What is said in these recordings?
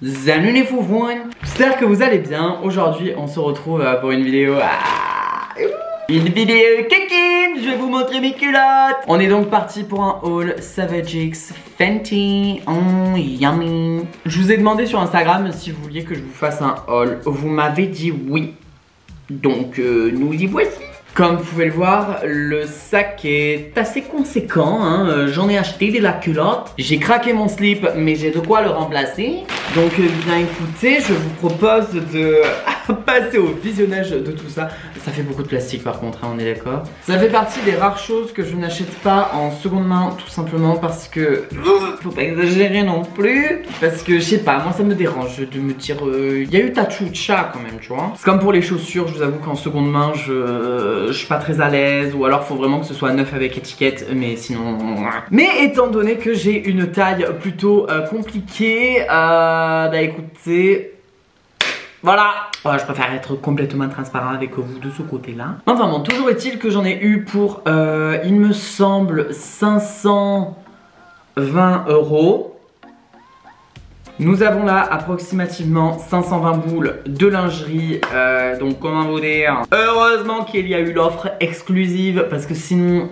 Salut les foufounes, j'espère que vous allez bien. Aujourd'hui on se retrouve pour une vidéo une vidéo kikine. Je vais vous montrer mes culottes. On est donc parti pour un haul Savage X Fenty. Oh yummy. Je vous ai demandé sur Instagram si vous vouliez que je vous fasse un haul. Vous m'avez dit oui. Donc nous y voici. Comme vous pouvez le voir, le sac est assez conséquent, hein. J'en ai acheté de la culotte. J'ai craqué mon slip, mais j'ai de quoi le remplacer. Donc bien écoutez, je vous propose de passer au visionnage de tout ça. Ça fait beaucoup de plastique par contre, hein, on est d'accord. Ça fait partie des rares choses que je n'achète pas en seconde main, tout simplement parce que faut pas exagérer non plus. Parce que je sais pas, moi ça me dérange de me dire il y a eu ta choucha quand même, tu vois. C'est comme pour les chaussures, je vous avoue qu'en seconde main je suis pas très à l'aise, ou alors faut vraiment que ce soit neuf avec étiquette, mais sinon. Mais étant donné que j'ai une taille plutôt compliquée, bah écoutez, voilà. Je préfère être complètement transparent avec vous de ce côté-là. Enfin bon, toujours est-il que j'en ai eu pour, il me semble, 520 €. Nous avons là approximativement 520 boules de lingerie, donc comment vous dire, heureusement qu'il y a eu l'offre exclusive parce que sinon,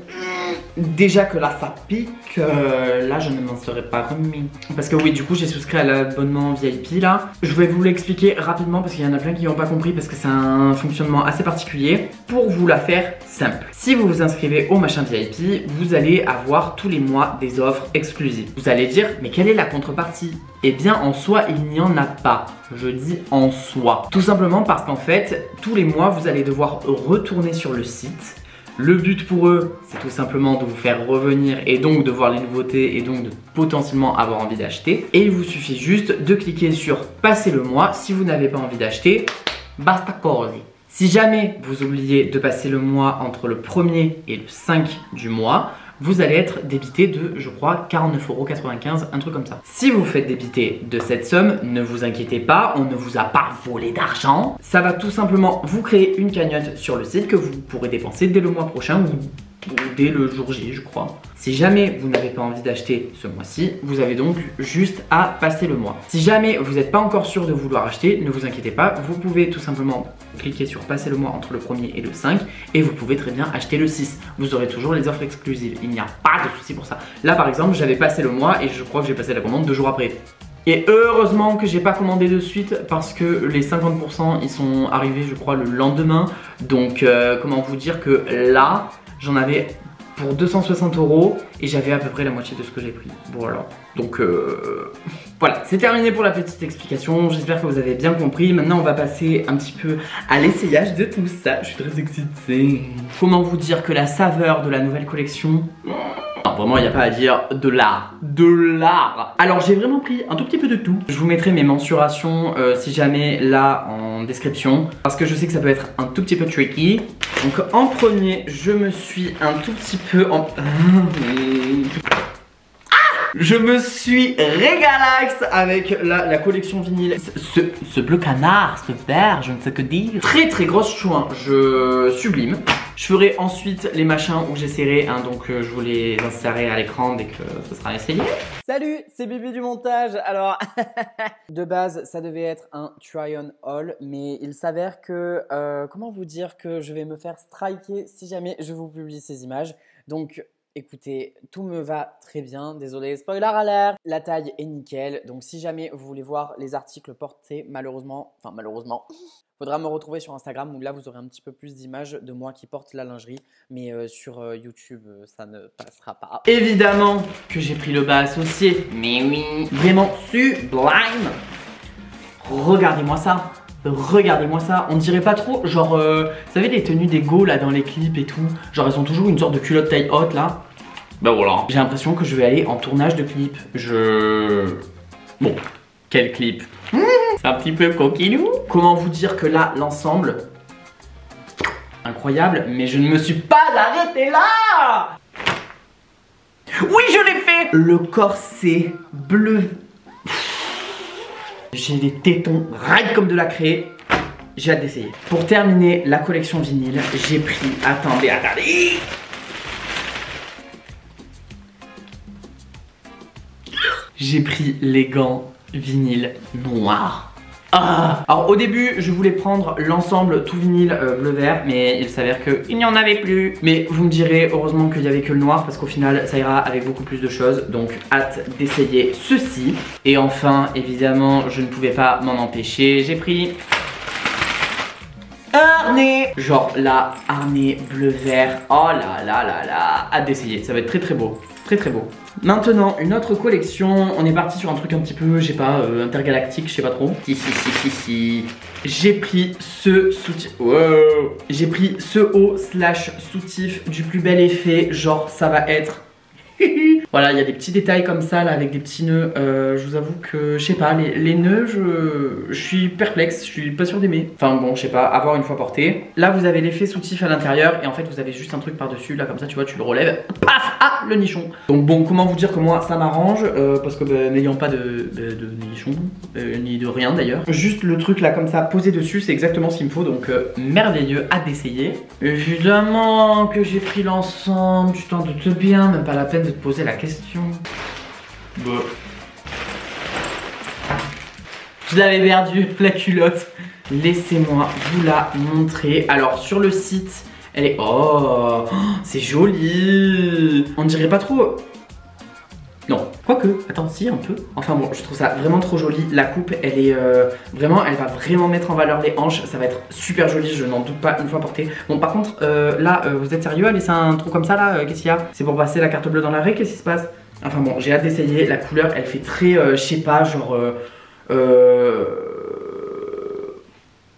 déjà que là ça pique, là je ne m'en serais pas remis. Parce que oui, du coup j'ai souscrit à l'abonnement VIP là. Je vais vous l'expliquer rapidement parce qu'il y en a plein qui n'ont pas compris parce que c'est un fonctionnement assez particulier. Pour vous la faire simple, si vous vous inscrivez au machin VIP, vous allez avoir tous les mois des offres exclusives. Vous allez dire, mais quelle est la contrepartie? Eh bien en soi il n'y en a pas. Je dis en soi. Tout simplement parce qu'en fait, tous les mois vous allez devoir retourner sur le site. Le but pour eux, c'est tout simplement de vous faire revenir et donc de voir les nouveautés et donc de potentiellement avoir envie d'acheter. Et il vous suffit juste de cliquer sur passer le mois. Si vous n'avez pas envie d'acheter, basta così. Si jamais vous oubliez de passer le mois entre le 1er et le 5 du mois, vous allez être débité de, je crois, 49,95 €, un truc comme ça. Si vous faites débiter de cette somme, ne vous inquiétez pas, on ne vous a pas volé d'argent. Ça va tout simplement vous créer une cagnotte sur le site que vous pourrez dépenser dès le mois prochain ou dès le jour J, je crois. Si jamais vous n'avez pas envie d'acheter ce mois-ci, vous avez donc juste à passer le mois. Si jamais vous n'êtes pas encore sûr de vouloir acheter, ne vous inquiétez pas, vous pouvez tout simplement cliquer sur passer le mois entre le 1er et le 5 et vous pouvez très bien acheter le 6. Vous aurez toujours les offres exclusives, il n'y a pas de souci pour ça. Là par exemple, j'avais passé le mois et je crois que j'ai passé la commande 2 jours après. Et heureusement que j'ai pas commandé de suite parce que les 50% ils sont arrivés je crois le lendemain. Donc comment vous dire que là j'en avais pour 260 € et j'avais à peu près la moitié de ce que j'ai pris. Voilà. Donc voilà, c'est terminé pour la petite explication. J'espère que vous avez bien compris. Maintenant on va passer un petit peu à l'essayage de tout ça. Je suis très excitée. Comment vous dire que la saveur de la nouvelle collection... Non, vraiment, il n'y a pas à dire de l'art. De l'art. Alors, j'ai vraiment pris un tout petit peu de tout. Je vous mettrai mes mensurations, si jamais, là, en description. Parce que je sais que ça peut être un tout petit peu tricky. Donc, en premier, je me suis un tout petit peu... Je me suis régalax avec la collection vinyle. Ce bleu canard, ce vert, je ne sais que dire. Très très grosse chouin, je sublime. Je ferai ensuite les machins où j'essaierai, hein, donc je vous les insérerai à l'écran dès que ce sera essayé. Salut, c'est Bibi du montage. Alors, de base, ça devait être un try-on haul, mais il s'avère que, comment vous dire que je vais me faire striker si jamais je vous publie ces images. Donc, écoutez, tout me va très bien, désolé, spoiler alert. La taille est nickel, donc si jamais vous voulez voir les articles portés, malheureusement, faudra me retrouver sur Instagram où là vous aurez un petit peu plus d'images de moi qui porte la lingerie, mais sur YouTube ça ne passera pas. Évidemment que j'ai pris le bas associé, mais oui, vraiment sublime. Regardez-moi ça. Regardez-moi ça, on dirait pas trop, genre, vous savez les tenues des go là dans les clips et tout, genre elles ont toujours une sorte de culotte taille haute là. Bah voilà, j'ai l'impression que je vais aller en tournage de clip. Bon, quel clip? C'est un petit peu coquinou. Comment vous dire que là, l'ensemble, incroyable, mais je ne me suis pas arrêté là. Oui, je l'ai fait. Le corset bleu. J'ai les tétons raides comme de la craie. J'ai hâte d'essayer. Pour terminer la collection vinyle, j'ai pris... Attendez. J'ai pris les gants vinyle noir. Ah. Alors au début je voulais prendre l'ensemble tout vinyle bleu-vert, mais il s'avère qu'il n'y en avait plus. Mais vous me direz heureusement qu'il n'y avait que le noir, parce qu'au final ça ira avec beaucoup plus de choses. Donc hâte d'essayer ceci. Et enfin évidemment je ne pouvais pas m'en empêcher, j'ai pris harnais. Genre là, harnais bleu-vert. Oh là là là là, hâte d'essayer, ça va être très très beau. Très très beau. Maintenant, une autre collection. On est parti sur un truc un petit peu, je sais pas, intergalactique, je sais pas trop. Si. J'ai pris ce soutif. Wow. J'ai pris ce haut slash soutif du Plus Bel Effet. Genre, ça va être. Voilà, il y a des petits détails comme ça là avec des petits nœuds. Je vous avoue que je sais pas, les nœuds, je suis perplexe, je suis pas sûr d'aimer. Enfin bon, je sais pas, à voir une fois porté. Là vous avez l'effet soutif à l'intérieur et en fait vous avez juste un truc par dessus là comme ça, tu vois, tu le relèves, paf, ah, le nichon. Donc bon, comment vous dire que moi ça m'arrange parce que n'ayant pas de nichon ni de rien d'ailleurs, juste le truc là comme ça posé dessus, c'est exactement ce qu'il me faut, donc merveilleux, hâte d'essayer. Évidemment que j'ai pris l'ensemble, tu t'en doutes bien, même pas la peine de te poser la question. Bon. Je l'avais perdu, la culotte. Laissez-moi vous la montrer. Alors sur le site, elle est... Oh, c'est joli. On dirait pas trop... Non, quoique, attends, si, un peu. Enfin bon, je trouve ça vraiment trop joli. La coupe, elle est vraiment, elle va vraiment mettre en valeur les hanches. Ça va être super joli, je n'en doute pas une fois porté. Bon, par contre, là, vous êtes sérieux à laisser un trou comme ça, là Qu'est-ce qu'il y a? C'est pour passer la carte bleue dans l'arrêt? Qu'est-ce qui se passe? Enfin bon, j'ai hâte d'essayer. La couleur, elle fait très, je sais pas, genre...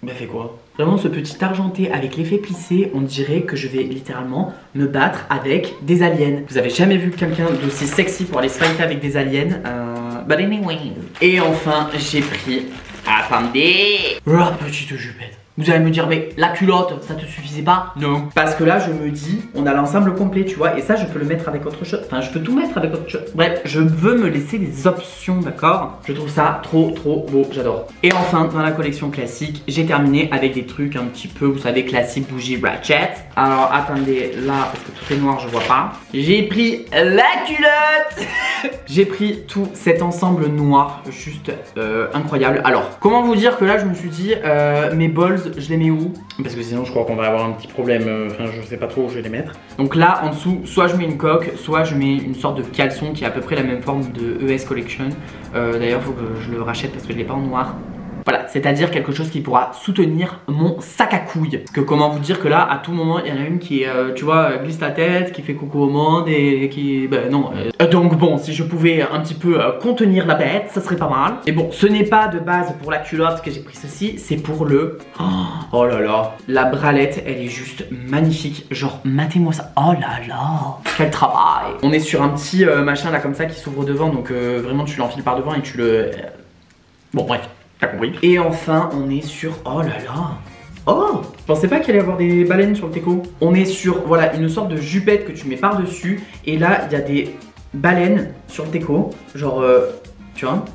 Bah fait quoi? Vraiment ce petit argenté avec l'effet plissé, on dirait que je vais littéralement me battre avec des aliens. Vous avez jamais vu quelqu'un d'aussi sexy pour aller se fighter avec des aliens? But anyway. Et enfin j'ai pris... Attendez! La petite jupette. Vous allez me dire, mais la culotte, ça te suffisait pas? Non. Parce que là, je me dis, on a l'ensemble complet, tu vois, et ça, je peux le mettre avec autre chose. Enfin, je peux tout mettre avec autre chose. Bref, je veux me laisser des options, d'accord? Je trouve ça trop, trop beau, j'adore. Et enfin, dans la collection classique, j'ai terminé avec des trucs un petit peu, vous savez, classiques, bougies, ratchet. Alors, attendez, là, parce que tout est noir, je vois pas. J'ai pris la culotte. J'ai pris tout cet ensemble noir, juste incroyable. Alors, comment vous dire que là, je me suis dit, mes balls, je les mets où? Parce que sinon je crois qu'on va avoir un petit problème, enfin je sais pas trop où je vais les mettre. Donc là en dessous, soit je mets une coque, soit je mets une sorte de caleçon qui a à peu près la même forme de ES Collection. D'ailleurs faut que je le rachète parce que je l'ai pas en noir. Voilà, c'est-à-dire quelque chose qui pourra soutenir mon sac à couilles. Parce que comment vous dire que là, à tout moment, il y en a une qui, tu vois, glisse la tête, qui fait coucou au monde et qui... Ben non. Donc bon, si je pouvais un petit peu contenir la bête, ça serait pas mal. Et bon, ce n'est pas de base pour la culotte que j'ai pris ceci, c'est pour le... Oh là là, la bralette, elle est juste magnifique. Genre, matez-moi ça. Oh là là, quel travail. On est sur un petit machin là comme ça qui s'ouvre devant, donc vraiment tu l'enfiles par devant et tu le... Bon bref. T'as compris. Et enfin, on est sur... Oh là là. Oh, je pensais pas qu'il allait y avoir des baleines sur le teco. On est sur, voilà, une sorte de jupette que tu mets par-dessus. Et là, il y a des baleines sur le teco. Genre, tu vois,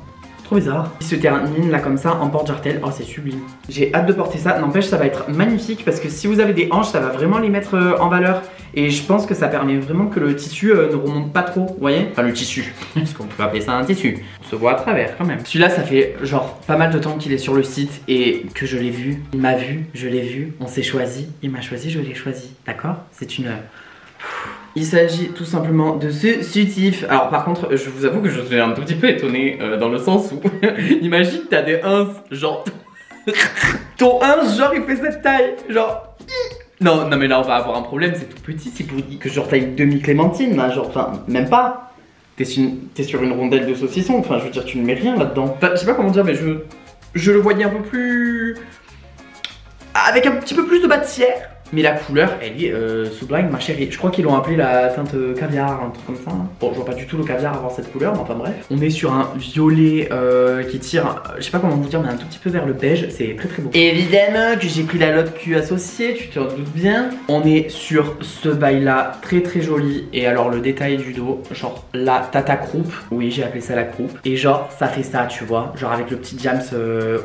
trop bizarre. Il se termine là comme ça en porte-jartel. Oh, c'est sublime. J'ai hâte de porter ça. N'empêche, ça va être magnifique parce que si vous avez des hanches, ça va vraiment les mettre en valeur. Et je pense que ça permet vraiment que le tissu ne remonte pas trop, vous voyez? Enfin le tissu, est-ce qu'on peut appeler ça un tissu? On se voit à travers quand même. Celui-là ça fait genre pas mal de temps qu'il est sur le site et que je l'ai vu, il m'a vu, je l'ai vu, on s'est choisi, il m'a choisi, je l'ai choisi, d'accord? C'est une... Il s'agit tout simplement de ce soutif. Alors par contre, je vous avoue que je suis un tout petit peu étonné dans le sens où... Imagine t'as des ins, genre... Ton ins, genre il fait cette taille, genre... Non, non mais là on va avoir un problème, c'est tout petit, c'est pour dire que genre t'as une demi-clémentine là, genre, enfin, même pas. T'es sur une rondelle de saucisson, enfin je veux dire tu ne mets rien là-dedans. Enfin, je sais pas comment dire mais je le voyais un peu plus... Avec un petit peu plus de matière. Mais la couleur, elle est sublime, ma chérie. Je crois qu'ils l'ont appelé la teinte caviar, un truc comme ça. Bon, je vois pas du tout le caviar avoir cette couleur, mais enfin bref. On est sur un violet qui tire, je sais pas comment vous dire, mais un tout petit peu vers le beige. C'est très très beau. Évidemment que j'ai pris la lotte Q associée, tu te doutes bien. On est sur ce bail-là, très très joli. Et alors le détail du dos, genre la tata croupe. Oui, j'ai appelé ça la croupe. Et genre, ça fait ça, tu vois. Genre avec le petit jams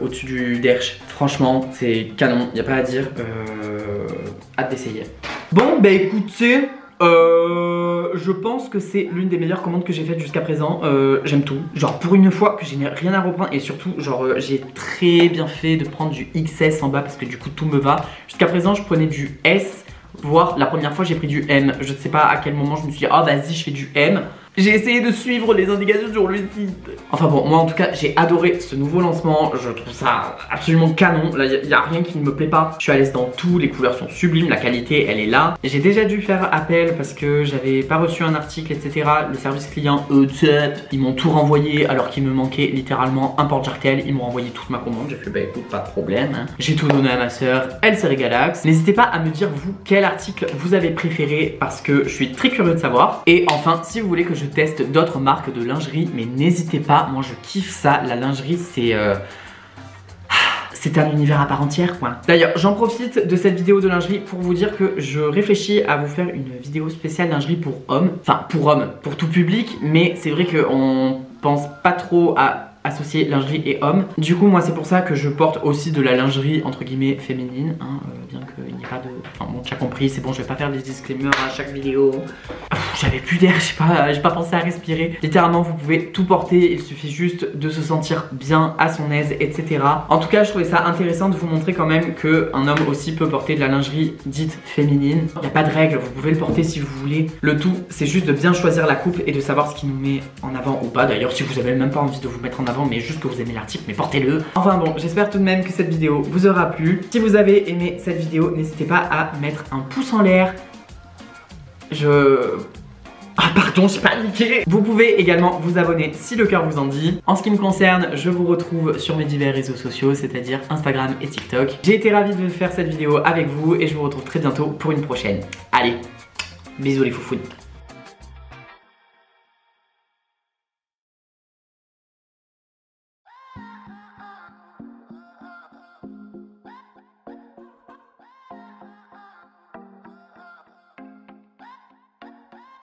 au-dessus du derche. Franchement, c'est canon, y a pas à dire. Hâte d'essayer. Bon bah écoutez, je pense que c'est l'une des meilleures commandes que j'ai faites jusqu'à présent. J'aime tout. Genre pour une fois que je n'ai rien à reprendre. Et surtout genre j'ai très bien fait de prendre du XS en bas parce que du coup tout me va. Jusqu'à présent je prenais du S, voire la première fois j'ai pris du M. Je ne sais pas à quel moment je me suis dit oh vas-y je fais du M. J'ai essayé de suivre les indications sur le site. Enfin bon, moi en tout cas, j'ai adoré ce nouveau lancement. Je trouve ça absolument canon. Là, il n'y a rien qui ne me plaît pas. Je suis à l'aise dans tout, les couleurs sont sublimes, la qualité, elle est là. J'ai déjà dû faire appel parce que j'avais pas reçu un article, etc. Le service client, ils m'ont tout renvoyé alors qu'il me manquait littéralement un porte-jartel. Ils m'ont renvoyé toute ma commande. J'ai fait bah écoute, pas de problème. Hein. J'ai tout donné à ma soeur, elle s'est régalaxe. N'hésitez pas à me dire vous quel article vous avez préféré parce que je suis très curieux de savoir. Et enfin, si vous voulez que je teste d'autres marques de lingerie, mais n'hésitez pas, moi je kiffe ça, la lingerie c'est un univers à part entière quoi. D'ailleurs j'en profite de cette vidéo de lingerie pour vous dire que je réfléchis à vous faire une vidéo spéciale lingerie pour hommes, enfin pour hommes, pour tout public, mais c'est vrai qu'on pense pas trop à associer lingerie et hommes. Du coup moi c'est pour ça que je porte aussi de la lingerie entre guillemets féminine, hein, bien qu'il n'y ait pas de... Enfin bon tu as compris, c'est bon, je vais pas faire des disclaimers à chaque vidéo. J'avais plus d'air, j'ai pas pensé à respirer. Littéralement vous pouvez tout porter, il suffit juste de se sentir bien à son aise, etc. En tout cas je trouvais ça intéressant de vous montrer quand même qu'un homme aussi peut porter de la lingerie dite féminine. Il n'y a pas de règle, vous pouvez le porter si vous voulez. Le tout c'est juste de bien choisir la coupe et de savoir ce qui nous met en avant ou pas. D'ailleurs si vous avez même pas envie de vous mettre en avant mais juste que vous aimez l'article, mais portez-le. Enfin bon, j'espère tout de même que cette vidéo vous aura plu. Si vous avez aimé cette vidéo, n'hésitez pas à mettre un pouce en l'air. Ah pardon, j'ai paniqué. Vous pouvez également vous abonner si le cœur vous en dit. En ce qui me concerne, je vous retrouve sur mes divers réseaux sociaux, c'est-à-dire Instagram et TikTok. J'ai été ravie de faire cette vidéo avec vous et je vous retrouve très bientôt pour une prochaine. Allez, bisous les foufounes.